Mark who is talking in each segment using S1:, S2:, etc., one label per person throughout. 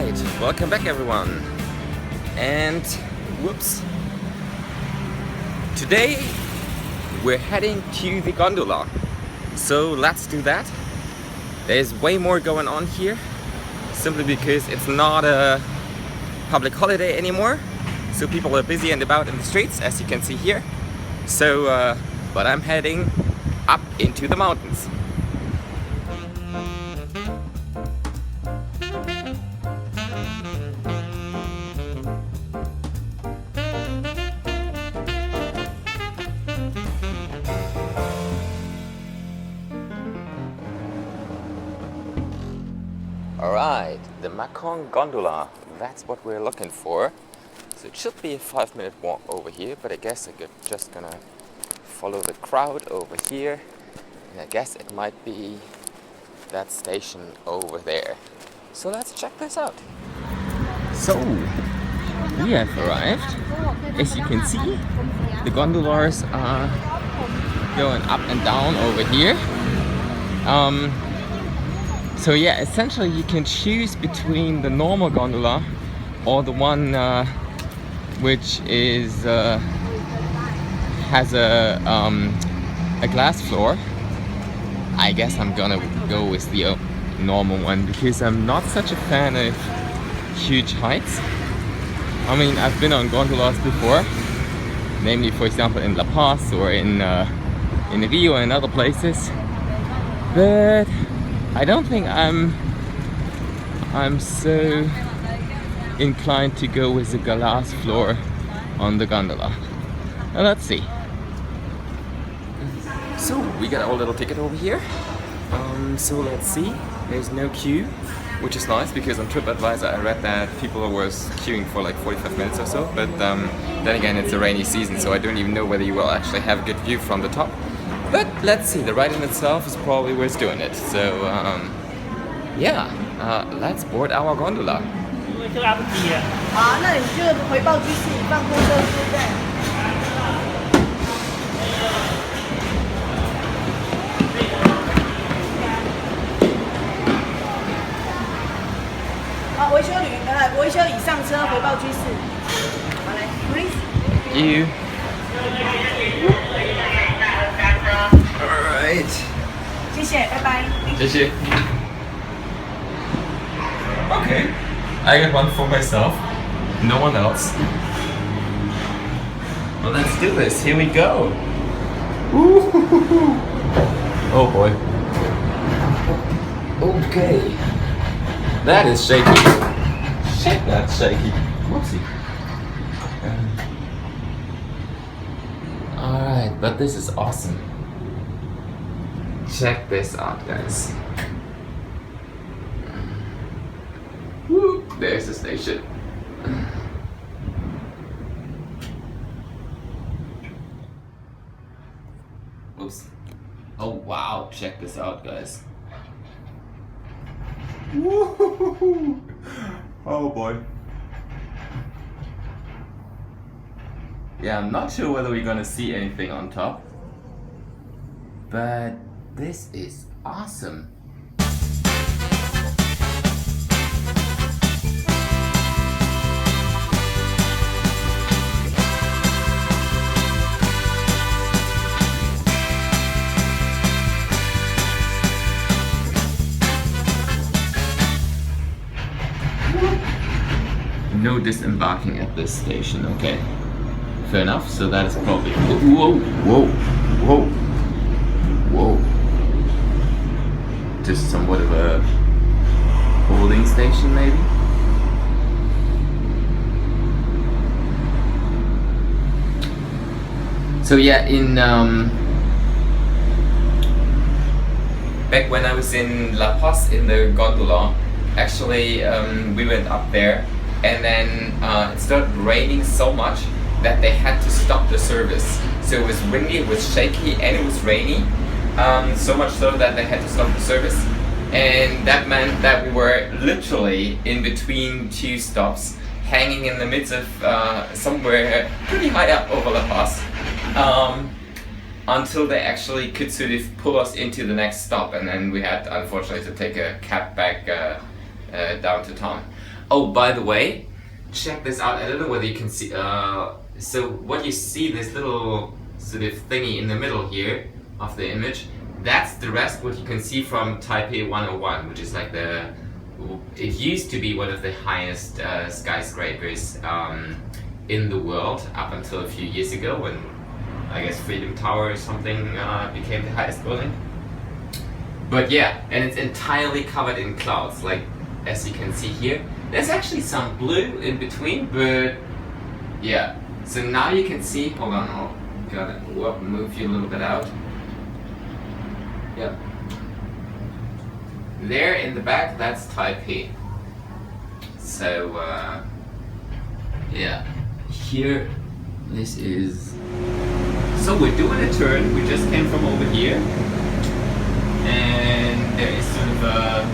S1: Alright, welcome back everyone. And whoops. Today we're heading to the gondola. So let's do that. There's way more going on here, simply because it's not a public holiday anymore. So people are busy and about in the streets, as you can see here. So, but I'm heading up into the mountains. Alright, the Macon gondola, that's what we're looking for. So it should be a 5-minute walk over here, but I guess I'm just gonna follow the crowd over here. And I guess it might be that station over there. So let's check this out. So, we have arrived. As you can see, the gondolas are going up and down over here. So yeah, essentially you can choose between the normal gondola or the one which is has a glass floor. I guess I'm gonna go with the normal one because I'm not such a fan of huge heights. I mean, I've been on gondolas before, namely for example in La Paz or in Rio and other places, but I don't think I'm so inclined to go with the glass floor on the gondola. Now let's see. So we got our little ticket over here. So let's see. There's no queue, which is nice because on TripAdvisor I read that people were queuing for like 45 minutes or so. But then again, it's a rainy season, so I don't even know whether you will actually have a good view from the top. But let's see, the ride in itself is probably worth doing it. So yeah, let's board our gondola.
S2: 好，那你就回报居士，放公车对不对？好，维修理上车，回报居士。好嘞 ，please。
S1: You. Alright.
S2: 谢谢，拜拜。
S1: 谢谢. Okay. I got one for myself. No one else. Well, let's do this. Here we go. Woo-hoo-hoo-hoo. Oh boy. Okay. That is shaky. Shit, that's shaky. Whoopsie. Alright, but this is awesome. Check this out, guys. Woo, there's the station. Oops. Oh wow, check this out, guys. Woo-hoo-hoo-hoo. Oh boy. Yeah, I'm not sure whether we're gonna see anything on top, but this is awesome. No disembarking at this station, okay. Fair enough, so that is probably... Whoa, whoa, whoa, whoa. Just somewhat of a holding station, maybe? So yeah, in... back when I was in La Paz in the gondola, actually we went up there and then it started raining so much that they had to stop the service. So it was windy, it was shaky, and it was rainy. So much so that they had to stop the service. And that meant that we were literally in between two stops, hanging in the midst of somewhere pretty high up over La Paz. Until they actually could sort of pull us into the next stop, and then we had unfortunately to take a cab back down to town. Oh, by the way, check this out. I don't know whether you can see. So what you see, this little sort of thingy in the middle here of the image, that's the rest what you can see from Taipei 101, which is like it used to be one of the highest skyscrapers in the world up until a few years ago when I guess Freedom Tower or something became the highest building. But yeah, and it's entirely covered in clouds, like as you can see here. There's actually some blue in between, but yeah. So now you can see, hold on, I'll gotta move you a little bit out. Yep. There in the back, that's Taipei. So yeah, here, this is, so we're doing a turn, we just came from over here, and there is sort of a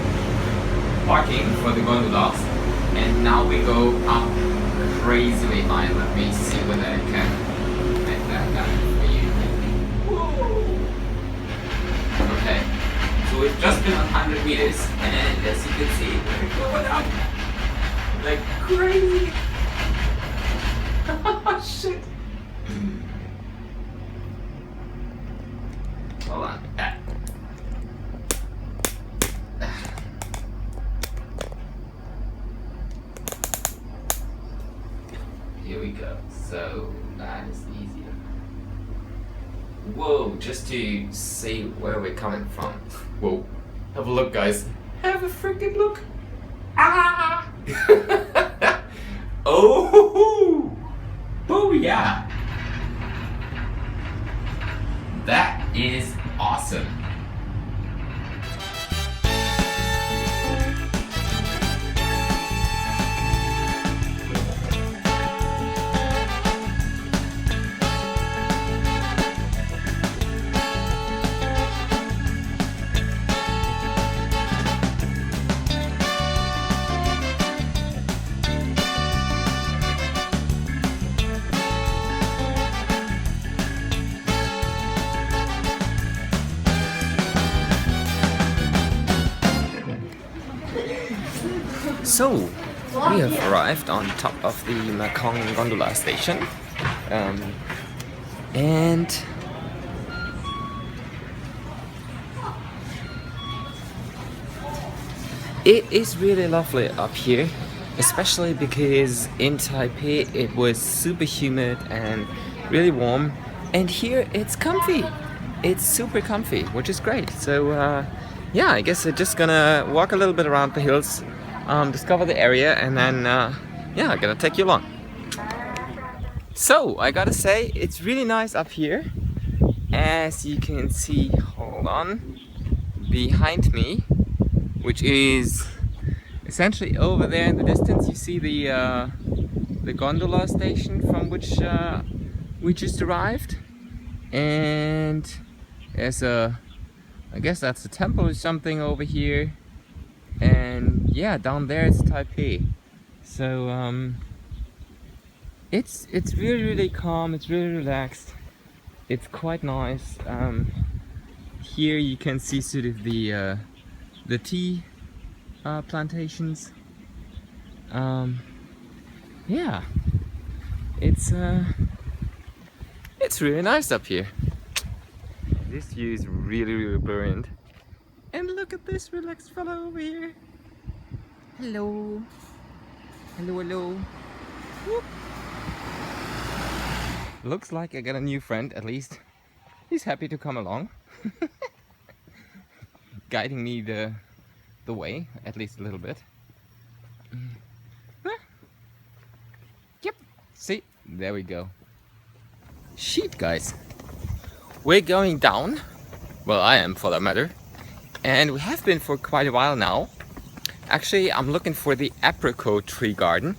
S1: parking for the gondolas, and now we go up crazily high. Let me see whether I can make that happen for you. Whoa. Okay, so we've just been 100 meters, and as you can see, we're going up like crazy. Oh shit. Hold on. Here we go. So that is easier. Whoa, just to see where we're coming from. Whoa. Have a look, guys. Have a freaking look. Ah! Oh! Oh yeah! That is awesome. So, we have arrived on top of the Mekong gondola station, and it is really lovely up here, especially because in Taipei it was super humid and really warm, and here it's comfy. It's super comfy, which is great. So yeah, I guess I'm just gonna walk a little bit around the hills, discover the area, and then yeah, I'm gonna take you along. So I gotta say, it's really nice up here. As you can see, hold on, behind me, which is essentially over there in the distance. You see the gondola station from which we just arrived, and there's I guess that's a temple or something over here, and yeah, down there it's Taipei. So it's really calm, it's really relaxed, it's quite nice. Here you can see sort of the tea plantations. Yeah, it's really nice up here. This view is really brilliant. And look at this relaxed fellow over here. Hello. Hello. Whoop. Looks like I got a new friend, at least. He's happy to come along. Guiding me the way, at least a little bit. Yep. See, there we go. Sheet, guys. We're going down. Well, I am, for that matter. And we have been for quite a while now. Actually, I'm looking for the apricot tree garden,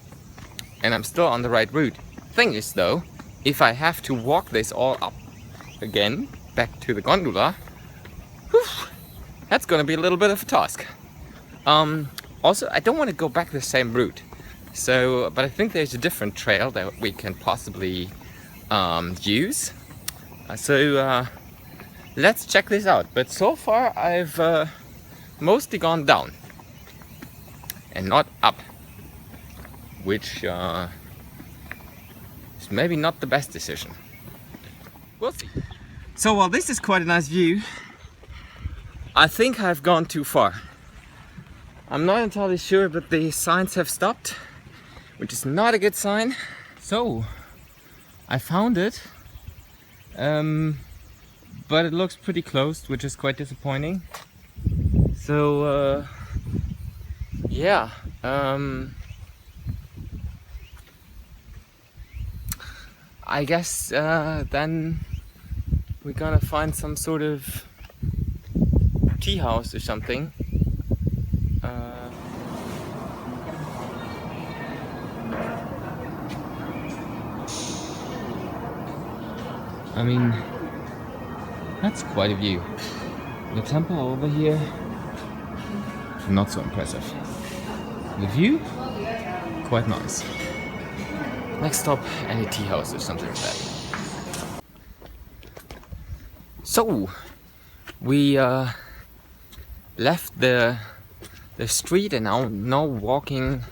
S1: and I'm still on the right route. Thing is though, if I have to walk this all up again, back to the gondola, whew, that's gonna be a little bit of a task. Also, I don't want to go back the same route. So, but I think there's a different trail that we can possibly use. So let's check this out. But so far I've mostly gone down and not up. which is maybe not the best decision. We'll see. So while this is quite a nice view, I think I've gone too far. I'm not entirely sure, but the signs have stopped, which is not a good sign. So I found it, but it looks pretty closed, which is quite disappointing. So yeah, I guess then we're gonna find some sort of tea house or something. I mean, that's quite a view. The temple over here, not so impressive. The view, quite nice. Next stop, any tea house or something like that. So, we left the street and now walking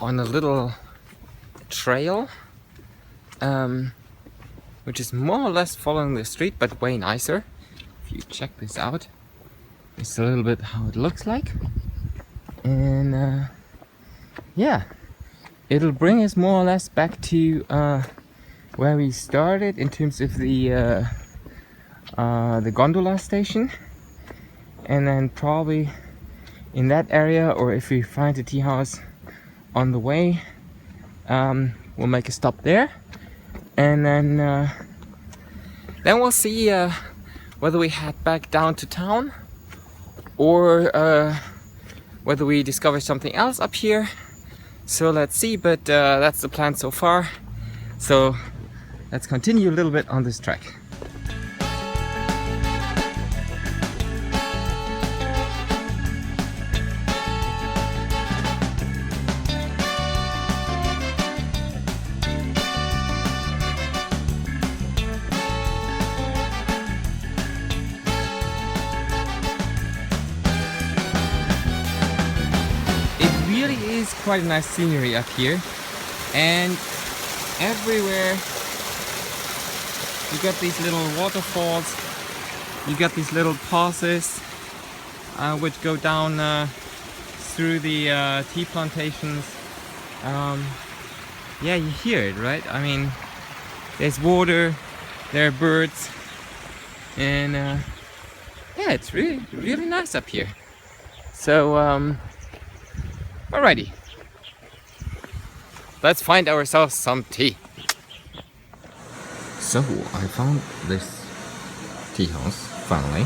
S1: on a little trail, which is more or less following the street, but way nicer. If you check this out, it's a little bit how it looks like. And yeah, it'll bring us more or less back to where we started in terms of the gondola station. And then probably in that area, or if we find a tea house on the way, we'll make a stop there. And then we'll see whether we head back down to town or whether we discover something else up here. So let's see, but that's the plan so far. So let's continue a little bit on this track. Quite a nice scenery up here, and everywhere you got these little waterfalls, you got these little passes which go down through the tea plantations. Yeah, you hear it, right? I mean, there's water, there are birds, and yeah, it's really nice up here. So alrighty, let's find ourselves some tea. So I found this tea house finally,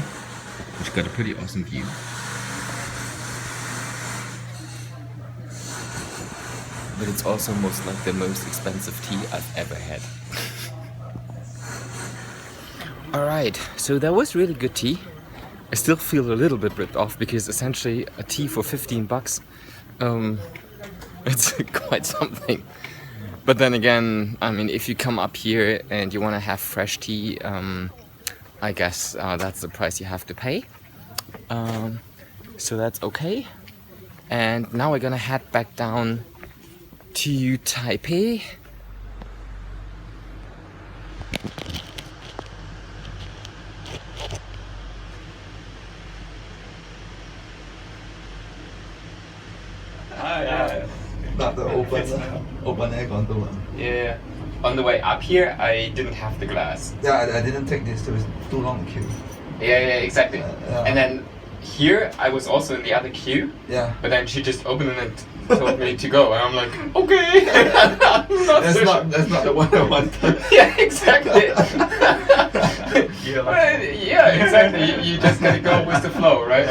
S1: which got a pretty awesome view. But it's also most like the most expensive tea I've ever had. Alright, so that was really good tea. I still feel a little bit ripped off because essentially a tea for 15 bucks. It's quite something. But then again, I mean, if you come up here and you want to have fresh tea, I guess that's the price you have to pay. So that's okay. And now we're gonna head back down to Taipei.
S3: Not the open air gondola.
S1: Yeah. On the way up here, I didn't have the glass.
S3: Yeah, I didn't take this. It was too long queue.
S1: Yeah, exactly. And then here, I was also in the other queue.
S3: Yeah.
S1: But then she just opened it and told me to go, and I'm like, okay. That's
S3: not the one I wanted.
S1: Yeah, exactly. Yeah, exactly. You just gotta go with the flow, right?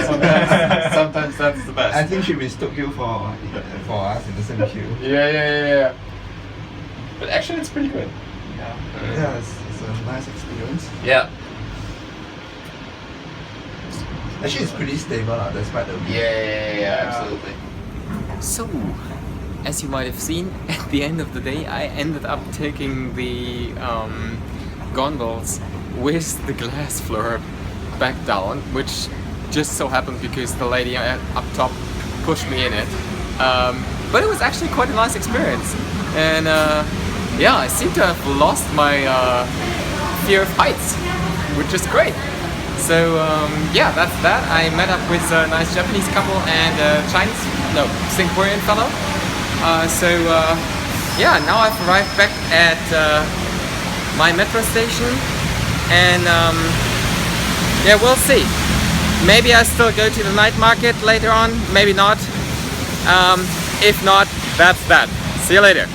S1: Sometimes that's the best.
S3: I think she mistook you for us in the same queue.
S1: Yeah. But actually, it's pretty good.
S3: Yeah, it's a nice experience.
S1: Yeah.
S3: Actually, it's pretty stable, despite the wind.
S1: Yeah, absolutely. So, as you might have seen, at the end of the day, I ended up taking the gondolas with the glass floor back down, which just so happened because the lady up top pushed me in it. but it was actually quite a nice experience. And yeah, I seem to have lost my fear of heights, which is great. So yeah, that's that. I met up with a nice Japanese couple and a Singaporean fellow. Yeah, now I've arrived back at my metro station, and yeah, we'll see. Maybe I still go to the night market later on, maybe not. If not, that's that. See you later.